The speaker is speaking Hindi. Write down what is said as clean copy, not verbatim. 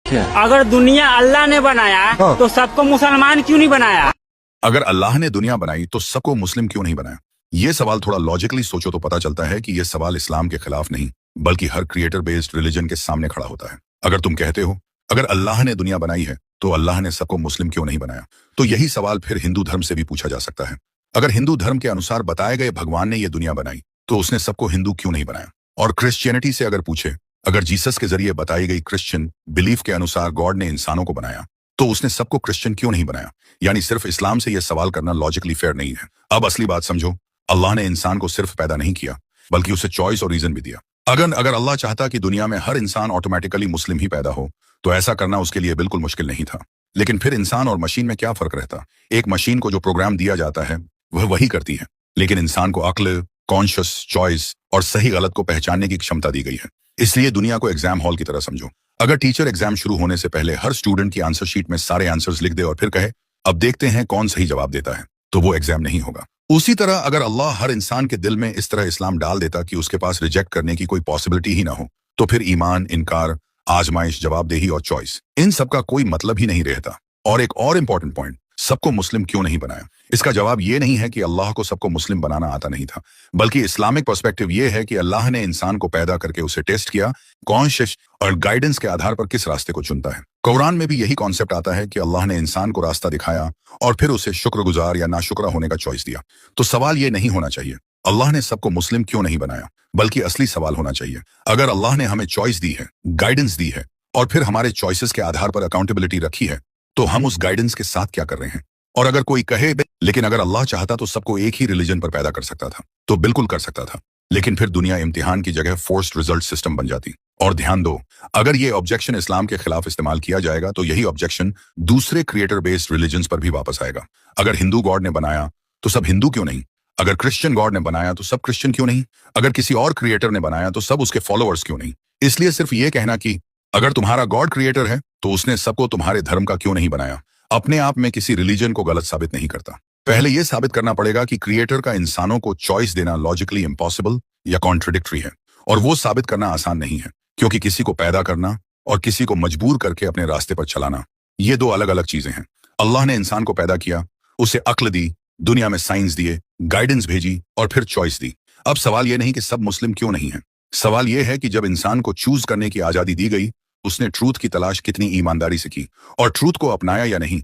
अगर दुनिया अल्लाह ने बनाया तो सबको मुसलमान क्यों नहीं बनाया? अगर अल्लाह ने दुनिया बनाई तो सबको मुस्लिम क्यों नहीं बनाया? ये सवाल थोड़ा लॉजिकली सोचो तो पता चलता है कि ये सवाल इस्लाम के खिलाफ नहीं बल्कि हर क्रिएटर बेस्ड रिलीजन के सामने खड़ा होता है। अगर तुम कहते हो अगर अल्लाह ने दुनिया बनाई है तो अल्लाह ने सबको मुस्लिम क्यों नहीं बनाया, तो यही सवाल फिर हिंदू धर्म से भी पूछा जा सकता है। अगर हिंदू धर्म के अनुसार बताए गए भगवान ने यह दुनिया बनाई तो उसने सबको हिंदू क्यों नहीं बनाया? और क्रिश्चियनिटी से अगर पूछे अगर जीसस के जरिए बताई गई क्रिश्चियन बिलीफ के अनुसार गॉड ने इंसानों को बनाया तो उसने सबको क्रिश्चियन क्यों नहीं बनाया? यानी सिर्फ इस्लाम से यह सवाल करना लॉजिकली फेयर नहीं है। अब असली बात समझो, अल्लाह ने इंसान को सिर्फ पैदा नहीं किया बल्कि उसे चॉइस और रीजन भी दिया। अगर अल्लाह चाहता कि दुनिया में हर इंसान ऑटोमेटिकली मुस्लिम ही पैदा हो तो ऐसा करना उसके लिए बिल्कुल मुश्किल नहीं था। लेकिन फिर इंसान और मशीन में क्या फर्क रहता? एक मशीन को जो प्रोग्राम दिया जाता है वह वही करती है, लेकिन इंसान को अक्ल, कॉन्शियस, चॉइस और सही गलत को पहचानने की क्षमता दी गई है। इसलिए दुनिया को एग्जाम हॉल की तरह समझो। अगर टीचर एग्जाम शुरू होने से पहले हर स्टूडेंट की आंसर शीट में सारे आंसर्स लिख दे और फिर कहे अब देखते हैं कौन सही जवाब देता है, तो वो एग्जाम नहीं होगा। उसी तरह अगर अल्लाह हर इंसान के दिल में इस तरह इस्लाम डाल देता कि उसके पास रिजेक्ट करने की कोई पॉसिबिलिटी ही ना हो, तो फिर ईमान, इनकार, आजमाइश, जवाबदेही और चॉइस, इन सब का कोई मतलब ही नहीं रहता। और एक और इंपॉर्टेंट पॉइंट, सबको मुस्लिम क्यों नहीं बनाया? इसका जवाब ये नहीं है कि अल्लाह को सबको मुस्लिम बनाना आता नहीं था, बल्कि इस्लामिक पर्सपेक्टिव ये है कि अल्लाह ने इंसान को पैदा करके उसे टेस्ट किया, कॉन्शियस और गाइडेंस के आधार पर किस रास्ते को चुनता है। कुरान में भी यही कॉन्सेप्ट आता है कि अल्लाह ने इंसान को रास्ता दिखाया और फिर उसे शुक्रगुजार या नाशुक्रा होने का चॉइस दिया। तो सवाल ये नहीं होना चाहिए अल्लाह ने सबको मुस्लिम क्यों नहीं बनाया, बल्कि असली सवाल होना चाहिए अगर अल्लाह ने हमें चॉइस दी है, गाइडेंस दी है और फिर हमारे चॉइसेस के आधार पर अकाउंटेबिलिटी रखी है, तो हम उस गाइडेंस के साथ क्या कर रहे हैं? और अगर कोई कहे लेकिन अगर अल्लाह चाहता तो सबको एक ही रिलीजन पर पैदा कर सकता था, तो बिल्कुल कर सकता था, लेकिन फिर दुनिया इम्तिहान की जगह फोर्स्ड रिजल्ट सिस्टम बन जाती। और ध्यान दो, अगर ये ऑब्जेक्शन इस्लाम के खिलाफ इस्तेमाल किया जाएगा तो यही ऑब्जेक्शन दूसरे क्रिएटर बेस्ड रिलीजन्स पर भी वापस आएगा। अगर हिंदू गॉड ने बनाया तो सब हिंदू क्यों नहीं? अगर क्रिश्चियन गॉड ने बनाया तो सब क्रिश्चियन क्यों नहीं? अगर किसी और क्रिएटर ने बनाया तो सब उसके फॉलोअर्स क्यों नहीं? इसलिए सिर्फ ये कहना कि अगर तुम्हारा गॉड क्रिएटर है तो उसने सबको तुम्हारे धर्म का क्यों नहीं बनाया, अपने आप में किसी रिलीजन को गलत साबित नहीं करता। पहले यह साबित करना पड़ेगा कि क्रिएटर का इंसानों को चॉइस देना लॉजिकली इम्पॉसिबल या कॉन्ट्रडिक्टरी है, और वो साबित करना आसान नहीं है, क्योंकि किसी को पैदा करना और किसी को मजबूर करके अपने रास्ते पर चलाना ये दो अलग अलग चीजें हैं। अल्लाह ने इंसान को पैदा किया, उसे अक्ल दी, दुनिया में साइंस दिए, गाइडेंस भेजी और फिर चॉइस दी। अब सवाल यह नहीं कि सब मुस्लिम क्यों नहीं है, सवाल यह है कि जब इंसान को चूज करने की आजादी दी गई उसने ट्रूथ की तलाश कितनी ईमानदारी से की और ट्रूथ को अपनाया या नहीं।